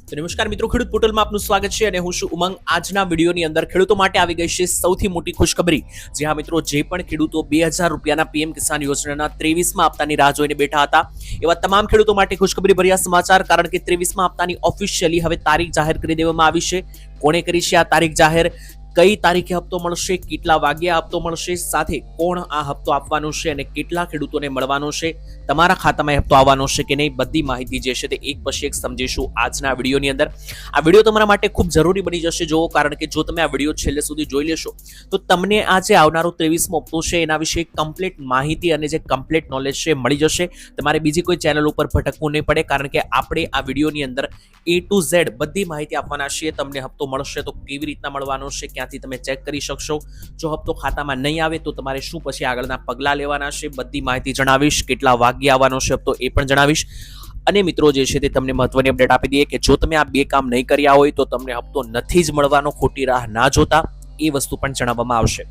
તો નમસ્કાર મિત્રો, ખેડૂત પોર્ટલમાં આપનું સ્વાગત છે અને હું છું ઉમંગ. આજના વિડીયોની અંદર ખેડૂતો માટે આવી ગઈ છે સૌથી મોટી ખુશખબરી. જી હા મિત્રો, જે પણ ખેડૂતો 2000 રૂપિયાના પીએમ કિસાન યોજનાના 23મા હપ્તાની રાહ જોઈને બેઠા હતા, એવા તમામ ખેડૂતો માટે ખુશખબરી ભર્યા સમાચાર. કારણ કે 23મા હપ્તાની ઓફિશિયલી હવે તારીખ જાહેર કરી દેવામાં આવી છે. કોણે કરી છે આ તારીખ જાહેર, કઈ તારીખે હપ્તો મળશે, કેટલા વાગ્યે હપ્તો મળશે, સાથે કોણ આ હપ્તો આપવાનું છે અને કેટલા ખેડૂતોને મળવાનો છે, તમારા ખાતામાં હપ્તો આવવાનો છે કે નહીં, બધી માહિતી જે છે તે એક પછી એક સમજીશું આજના વિડીયોની અંદર. આ વિડીયો તમારા માટે ખૂબ જરૂરી બની જશે જોવો, કારણ કે જો તમે આ વિડીયો છેલ્લે સુધી જોઈ લેશો તો તમને આ જે આવનારો 23મો હપ્તો છે એના વિશે કમ્પ્લીટ માહિતી અને જે કમ્પ્લીટ નોલેજ છે મળી જશે. તમારે બીજી કોઈ ચેનલ ઉપર ભટકવું નહીં પડે, કારણ કે આપણે આ વિડીયોની અંદર A to Z બધી માહિતી આપવાના છીએ. તમને હપ્તો મળશે તો કેવી રીતના મળવાનો છે, ક્યાંથી તમે ચેક કરી શકશો, જો હપ્તો ખાતામાં નહીં આવે તો તમારે શું પછી આગળના પગલાં લેવાના છે, બધી માહિતી જણાવીશ. કેટલા વાગ્યે આવવાનો છે હપ્તો એ પણ જણાવીશ. અને મિત્રો જે છે તે તમને મહત્વની અપડેટ આપી દઈએ કે જો તમે આ બે કામ નહીં કર્યા હોય તો તમને હપ્તો નથી જ મળવાનો. ખોટી રાહ ના જોતા, એ વસ્તુ પણ જણાવવામાં આવશે.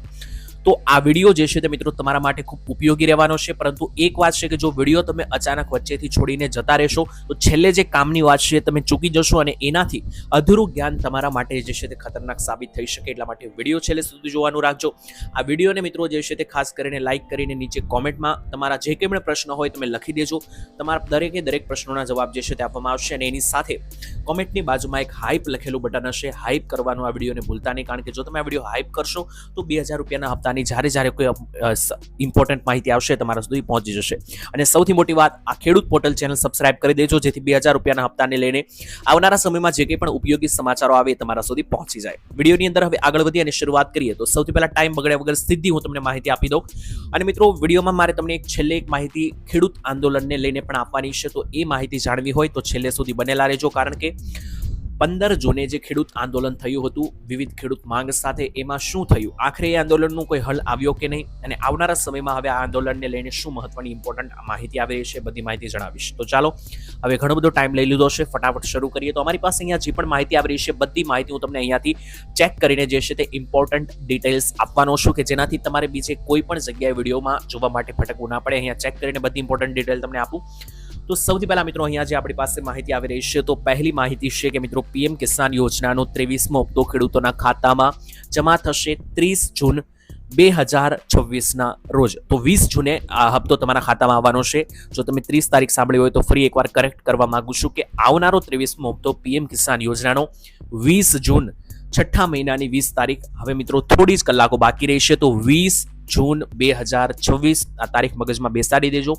તો આ વિડીયો જે છે તે મિત્રો તમારા માટે ખૂબ ઉપયોગી રહેવાનો છે. પરંતુ એક વાત છે કે જો વિડીયો તમે અચાનક વચ્ચેથી છોડીને જતા રહેશો તો છેલ્લે જે કામની વાત છે તમે ચૂકી જશો અને એનાથી અધૂરું જ્ઞાન તમારા માટે જે છે તે ખતરનાક સાબિત થઈ શકે. એટલા માટે વિડીયો છેલ્લે સુધી જોવાનું રાખજો. આ વિડીયોને મિત્રો જે છે તે ખાસ કરીને લાઇક કરીને નીચે કોમેન્ટમાં તમારા જે કંઈ પણ પ્રશ્ન હોય તમે લખી દેજો. તમારા દરેકે દરેક પ્રશ્નોના જવાબ જે છે તે આપવામાં આવશે. અને એની સાથે કોમેન્ટની બાજુમાં એક હાઇપ લખેલું બટન હશે, હાઇપ કરવાનું આ વિડીયોને ભૂલતા નહીં. કારણ કે જો તમે આ વિડીયો હાઇપ કરશો તો 2000 રૂપિયાના હપ્તા જ્યારે કોઈ ઇમ્પોર્ટન્ટ માહિતી આવશે તમારા સુધી પહોંચી જશે. અને સૌથી મોટી વાત, આ ખેડૂત પોર્ટલ ચેનલ સબસ્ક્રાઇબ કરી દેજો, જેથી 2000 રૂપિયાના હપ્તાને લઈને આવનારા સમયમાં જે કંઈ પણ ઉપયોગી સમાચારો આવે તમારા સુધી પહોંચી જાય. વિડીયોની અંદર હવે આગળ વધી અને શરૂઆત કરીએ તો સૌથી પહેલા ટાઈમ બગડ્યા વગર સીધી હું તમને માહિતી આપી દઉં. અને મિત્રો વિડીયોમાં મારે તમને છેલ્લે એક માહિતી ખેડૂત આંદોલનને લઈને પણ આપવાની છે, તો એ માહિતી જાણવી હોય તો છેલ્લે સુધી બનેલા રહેજો. કારણ કે 15 જૂને જે ખેડૂત આંદોલન થયું હતું વિવિધ ખેડૂત માંગ સાથે, એમાં શું થયું, આખરે એ આંદોલનનું કોઈ હલ આવ્યો કે નહીં, અને આવનારા સમયમાં હવે આ આંદોલનને લઈને શું મહત્વની ઇમ્પોર્ટન્ટ માહિતી આવી રહી છે, બધી માહિતી જણાવીશ. તો ચાલો હવે ઘણો બધો ટાઈમ લઈ લીધો છે, ફટાફટ શરૂ કરીએ. તો અમારી પાસે અહીંયા જે પણ માહિતી આવી રહી છે બધી માહિતી હું તમને અહીંયાથી ચેક કરીને જે છે તે ઇમ્પોર્ટન્ટ ડિટેલ્સ આપવાનો છું, કે જેનાથી તમારે બીજે કોઈ પણ જગ્યાએ વિડીયોમાં જોવા માટે ભટકવું ના પડે. અહીંયા ચેક કરીને બધી ઇમ્પોર્ટન્ટ ડિટેલ તમને આપું. તો સૌથી પહેલા મિત્રો અહીંયા જે આપણી પાસે માહિતી આવી રહી છે, તો પહેલી માહિતી છે કે મિત્રો પીએમ કિસાન યોજનાનો 23મો હપ્તો ખેડૂતોના ખાતામાં જમા થશે 30 જૂન 2026ના રોજ. તો 20 જૂને આ હપ્તો તમારા ખાતામાં આવવાનો છે. જો તમે 30 તારીખ સાંભળી હોય તો ફરી એકવાર કરેક્ટ કરવા માંગુ છું કે આવનારો 23મો હપ્તો પીએમ કિસાન યોજનાનો 20 જૂન, છઠ્ઠા મહિનાની 20 તારીખ, હવે મિત્રો થોડી જ કલાકો બાકી રહેશે. તો 20 જૂન 2026 આ તારીખ મગજમાં બેસાડી દેજો.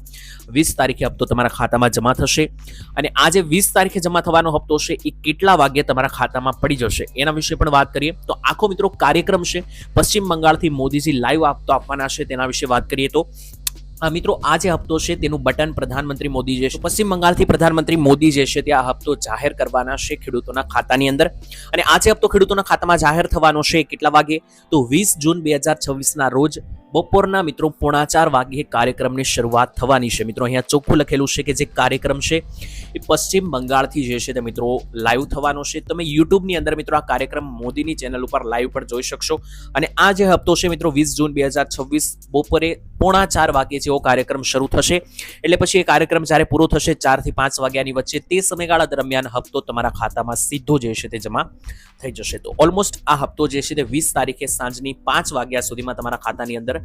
20 તારીખે હપ્તો તમારા ખાતામાં જમા થશે. અને આ જે 20 તારીખે જમા થવાનો હપ્તો છે એ કેટલા વાગ્યે તમારા ખાતામાં પડી જશે એના વિશે પણ વાત કરીએ. તો આખો મિત્રો કાર્યક્રમ છે, પશ્ચિમ બંગાળથી મોદીજી લાઈવ હપ્તો આપવાના છે તેના વિશે વાત કરીએ તો મિત્રો આ જે હપ્તો છે તેનું બટન પ્રધાનમંત્રી મોદી જે છે, પશ્ચિમ બંગાળથી પ્રધાનમંત્રી મોદી જે છે તે આ હપ્તો જાહેર કરવાના છે ખેડૂતોના ખાતાની અંદર. અને આ જે હપ્તો ખેડૂતોના ખાતામાં જાહેર થવાનો છે કેટલા વાગે, તો 20 જૂન 2026ના રોજ બપોરના મિત્રો 3:45 વાગ્યે કાર્યક્રમની શરૂઆત થવાની છે. મિત્રો અહીંયા ચોખ્ખું લખેલું છે કે જે કાર્યક્રમ છે એ પશ્ચિમ બંગાળથી જે છે તે મિત્રો લાઈવ થવાનો છે. તમે યુટ્યુબની અંદર મિત્રો આ કાર્યક્રમ મોદીની ચેનલ ઉપર લાઈવ પણ જોઈ શકશો. અને આ જે હપ્તો છે મિત્રો 20 જૂન 2026 બપોરે 3:45 વાગ્યે જેવો કાર્યક્રમ શરૂ થશે. એટલે પછી એ કાર્યક્રમ જ્યારે પૂરો થશે 4 થી 5 વાગ્યાની વચ્ચે, તે સમયગાળા દરમિયાન હપ્તો તમારા ખાતામાં સીધો જે છે તે જમા થઈ જશે. તો ઓલમોસ્ટ આ હપ્તો જે છે તે 20 તારીખે સાંજની 5 વાગ્યા સુધીમાં તમારા ખાતાની અંદર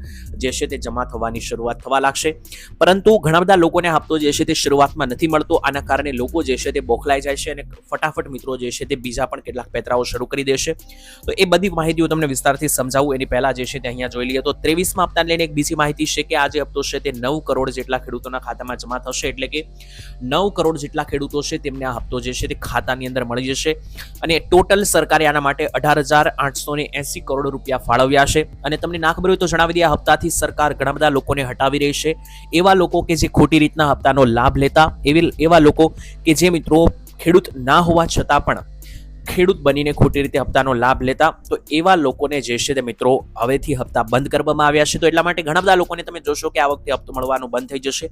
જે છે તે જમા થવાની શરૂઆત થવા લાગશે. પરંતુ ઘણા બધા લોકોને હપ્તો જે છે તે શરૂઆતમાં નથી મળતો. આના કારણે લોકો જે છે તે બોખલાઈ જાય છે અને ફટાફટ મિત્રો જે છે તે બીજા પણ કેટલાક પેતરાઓ શરૂ કરી દેશે. તો એ બધી માહિતીઓ તમને વિસ્તારથી સમજાવું એની પહેલા જે છે તે અહીંયા જોઈ લઈએ. તો 23મા હપ્તાને લઈને એક બીજી માહિતી છે કે આ જે હપ્તો છે તે 9 કરોડ જેટલા ખેડૂતોના ખાતામાં જમા થશે. એટલે કે 9 કરોડ જેટલા ખેડૂતો છે તેમને આ હપ્તો જે છે તે ખાતાની અંદર મળી જશે. અને ટોટલ સરકારે આના માટે 18,880 કરોડ રૂપિયા ફાળવ્યા છે. અને તમને ના ખબર હોય તો જણાવી દઈએ, હપ્તાથી સરકાર ઘણા બધા લોકોને હટાવી રહી છે. એવા લોકો કે જે ખોટી રીતના હપ્તાનો લાભ લેતા, એવા લોકો કે જે મિત્રો ખેડૂત ના હોવા છતાં પણ ખેડૂત બનીને ખોટી રીતે હપ્તાનો લાભ લેતા, તો એવા લોકોને જે છે તે મિત્રો હવેથી હપ્તા બંધ કરવામાં આવ્યા છે. તો એટલા માટે ઘણા બધા લોકોને તમે જોશો કે આ વખતે હપ્તો મળવાનું બંધ થઈ જશે.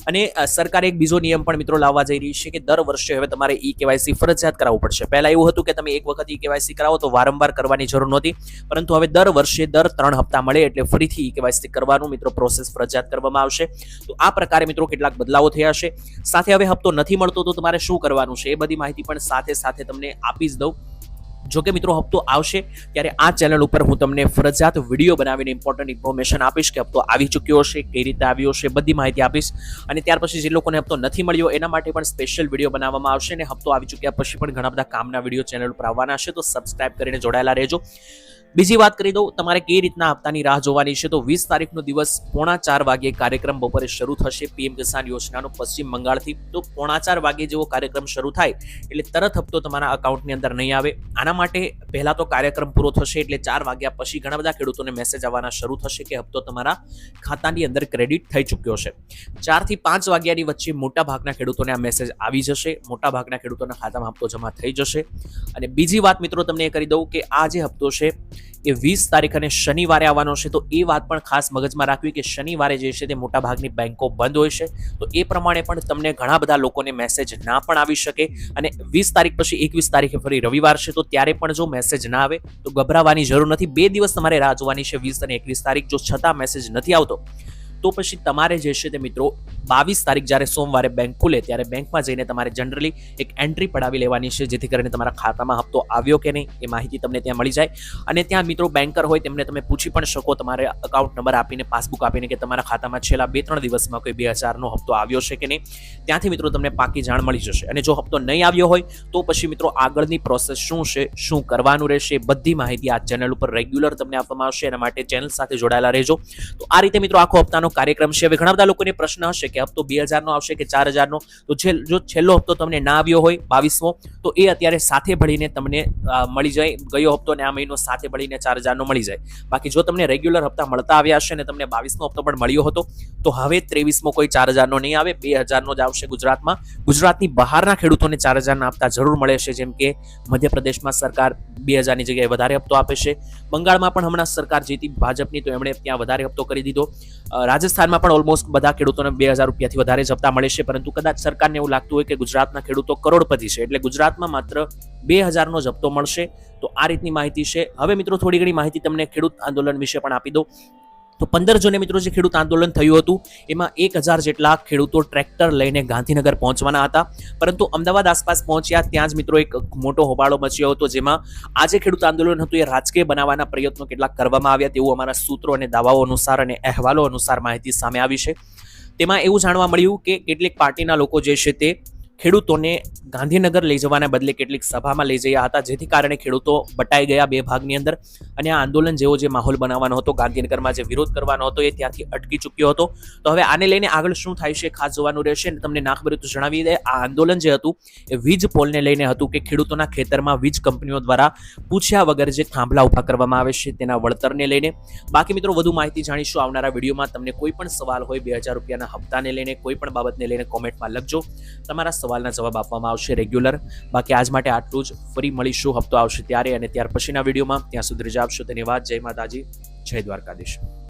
અને સરકારે એક બીજો નિયમ પણ મિત્રો લાવવા જઈ રહી છે કે દર વર્ષે હવે તમારે ઈ કેવાયસી ફરજિયાત કરાવવું પડશે. પહેલા એવું હતું કે તમે એક વખત ઈ કેવાયસી કરાવો તો વારંવાર કરવાની જરૂર નહોતી, પરંતુ હવે દર વર્ષે દર 3 હપ્તા મળે એટલે ફરીથી ઈ કેવાયસી કરવાનું મિત્રો પ્રોસેસ ફરજિયાત કરવામાં આવશે. તો આ પ્રકારે મિત્રો કેટલાક બદલાવો થયા છે. સાથે હવે હપ્તો નથી મળતો તો તમારે શું કરવાનું છે એ બધી માહિતી પણ સાથે સાથે તમને આપી જ દઉં. જો કે મિત્રો હપ્તો આવશે ત્યારે આ ચેનલ ઉપર હું તમને ફરજિયાત વિડીયો બનાવીને ઇમ્પોર્ટન્ટ ઇન્ફોર્મેશન આપીશ કે હપ્તો આવી ચૂક્યો હશે, કઈ રીતે આવ્યો છે, બધી માહિતી આપીશ. અને ત્યાર પછી જે લોકોને હપ્તો નથી મળ્યો એના માટે પણ સ્પેશિયલ વિડીયો બનાવવામાં આવશે. અને હપ્તો આવી ચૂક્યા પછી પણ ઘણા બધા કામના વિડીયો ચેનલ ઉપર આવવાના છે, તો સબસ્ક્રાઇબ કરીને જોડાયેલા રહેજો. બીજી વાત કરી દઉં, તમારે કઈ રીતના હપ્તાની રાહ જોવાની છે. તો 20 તારીખનો દિવસ 3:45 વાગે કાર્યક્રમ બપોરે શરૂ થશે પીએમ કિસાન યોજનાનો પશ્ચિમ બંગાળથી. તો 3:45 વાગે જેવો કાર્યક્રમ શરૂ થાય એટલે તરત હપ્તો તમારા અકાઉન્ટની અંદર નહીં આવે. આના માટે પહેલા તો કાર્યક્રમ પૂરો થશે એટલે 4 વાગ્યા પછી ઘણા બધા ખેડૂતોને મેસેજ આવવાના શરૂ થશે કે હપ્તો તમારા ખાતાની અંદર ક્રેડિટ થઈ ચૂક્યો છે. 4 થી 5 વાગ્યાની વચ્ચે મોટા ભાગના ખેડૂતોને આ મેસેજ આવી જશે, મોટા ભાગના ખેડૂતોના ખાતામાં હપ્તો જમા થઈ જશે. અને બીજી વાત મિત્રો તમને એ કરી દઉં કે આ જે હપ્તો છે એ 20 તારીખ અને શનિવારે આવવાનો છે. તો એ વાત પણ ખાસ મગજમાં રાખવી કે શનિવારે જે છે તે મોટા ભાગની બેંકો બંધ હોય છે. તો એ પ્રમાણે પણ તમને ઘણા બધા લોકોને મેસેજ ના પણ આવી શકે. અને 20 તારીખ પછી 21 તારીખે ફરી રવિવાર છે, તો ત્યારે પણ જો મેસેજ ના આવે તો ગભરાવાની જરૂર નથી. 2 દિવસ તમારે રાહ જોવાની છે, 20 અને 21 તારીખ. જો છતાં મેસેજ નથી આવતો તો પછી તમારે જે છે તે મિત્રો 22 તારીખ જ્યારે સોમવારે બેંક ખુલે ત્યારે બેંકમાં જઈને તમારે જનરલી એક એન્ટ્રી પડાવી લેવાની છે, જેથી કરીને તમારા ખાતામાં હપ્તો આવ્યો કે નહીં એ માહિતી તમને ત્યાં મળી જાય. અને ત્યાં મિત્રો બેન્કર હોય તેમને તમે પૂછી પણ શકો તમારે અકાઉન્ટ નંબર આપીને, પાસબુક આપીને કે તમારા ખાતામાં છેલ્લા 2-3 દિવસમાં કોઈ 2000નો હપ્તો આવ્યો છે કે નહીં. ત્યાંથી મિત્રો તમને પાકી જાણ મળી જશે. અને જો હપ્તો નહીં આવ્યો હોય તો પછી મિત્રો આગળની પ્રોસેસ શું છે, શું કરવાનું રહેશે, બધી માહિતી આ ચેનલ ઉપર રેગ્યુલર તમને આપવામાં આવશે. એના માટે ચેનલ સાથે જોડાયેલા રહેજો. તો આ રીતે મિત્રો આખો હપ્તાનો કાર્યક્રમ છે. હવે ઘણા બધા લોકોને પ્રશ્ન હશે કે હપ્તો 2000નો આવશે કે 4000નો. તો જો છેલ્લો હપ્તો તમને ના આવ્યો હોય 22મો, તો એ અત્યારે સાથે ભળીને તમને મળી જાય. ગયો હપ્તો ને આ મહિનો સાથે ભળીને 4000નો મળી જાય. બાકી જો તમને રેગ્યુલર હપ્તા મળતા આવ્યા હશે ને તમને 22મો હપ્તો પણ મળ્યો હતો, તો હવે 23મો કોઈ 4000નો નહીં આવે, 2000નો જ આવશે ગુજરાતમાં. ગુજરાતની બહારના ખેડૂતોને 4000ના હપ્તા જરૂર મળે છે. જેમ કે મધ્યપ્રદેશમાં સરકાર 2000ની જગ્યાએ વધારે હપ્તો આપે છે. બંગાળમાં પણ હમણાં સરકાર જીતી ભાજપની, તો એમણે ત્યાં વધારે હપ્તો કરી દીધો. રાજસ્થાનમાં પણ ઓલમોસ્ટ બધા ખેડૂતોને 2000 રૂપિયાથી વધારે જ હપ્તા મળે છે. પરંતુ કદાચ સરકારને એવું લાગતું હોય કે ગુજરાતના ખેડૂતો કરોડપતિ છે એટલે ગુજરાતમાં માત્ર 2000નો જ હપ્તો મળશે. તો આ રીતની માહિતી છે. હવે મિત્રો થોડી ઘણી માહિતી તમને ખેડૂત આંદોલન વિશે પણ આપી દઉં. તો 15 જૂને મિત્રો જે ખેડૂત આંદોલન થયું હતું એમાં 1000 જેટલા ખેડૂતો ટ્રેક્ટર લઈને ગાંધીનગર પહોંચવાના હતા, પરંતુ અમદાવાદ આસપાસ પહોંચ્યા ત્યાં જ મિત્રો એક મોટો હોબાળો મચ્યો હતો, જેમાં આ જે ખેડૂત આંદોલન હતું એ રાજકીય બનાવવાના પ્રયત્નો કેટલાક કરવામાં આવ્યા તેવું અમારા સૂત્રો અને દાવાઓ અનુસાર અને અહેવાલો અનુસાર માહિતી સામે આવી છે. તેમાં એવું જાણવા મળ્યું કે કેટલીક પાર્ટીના લોકો જે છે તે ખેડૂતોને ગાંધીનગર લઈ જવાના બદલે કેટલીક સભામાં લઈ જયા હતા, જેથી કારણે ખેડૂતો બટાઈ ગયા બે ભાગની અંદર. અને આ આંદોલન જેવો જે માહોલ બનાવવાનો હતો, ગાંધીનગરમાં જે વિરોધ કરવાનો હતો, એ ત્યાંથી અટકી ચૂક્યો હતો. તો હવે આને લઈને આગળ શું થાય છે ખાસ જોવાનું રહેશે. અને તમને નાખબરી તો જણાવી દે, આ આંદોલન જે હતું એ વીજ પોલને લઈને હતું કે ખેડૂતોના ખેતરમાં વીજ કંપનીઓ દ્વારા પૂછ્યા વગર જે થાંભલા ઉભા કરવામાં આવે છે તેના વળતરને લઈને. બાકી મિત્રો વધુ માહિતી જાણીશું આવનારા વિડીયોમાં. તમને કોઈ પણ સવાલ હોય 2000 રૂપિયાના હપ્તાને લઈને, કોઈ પણ બાબતને લઈને કોમેન્ટમાં લખજો. તમારા સવાલના જવાબ આપવામાં આવશે રેગ્યુલર. બાકી આજ માટે આટલું જ. ફરી મળીશું હપ્તો આવશે ત્યારે અને ત્યાર પછીના વિડીયોમાં. ત્યાં સુધી રજા આપશો. ધન્યવાદ. જય માતાજી, જય દ્વારકાધીશ.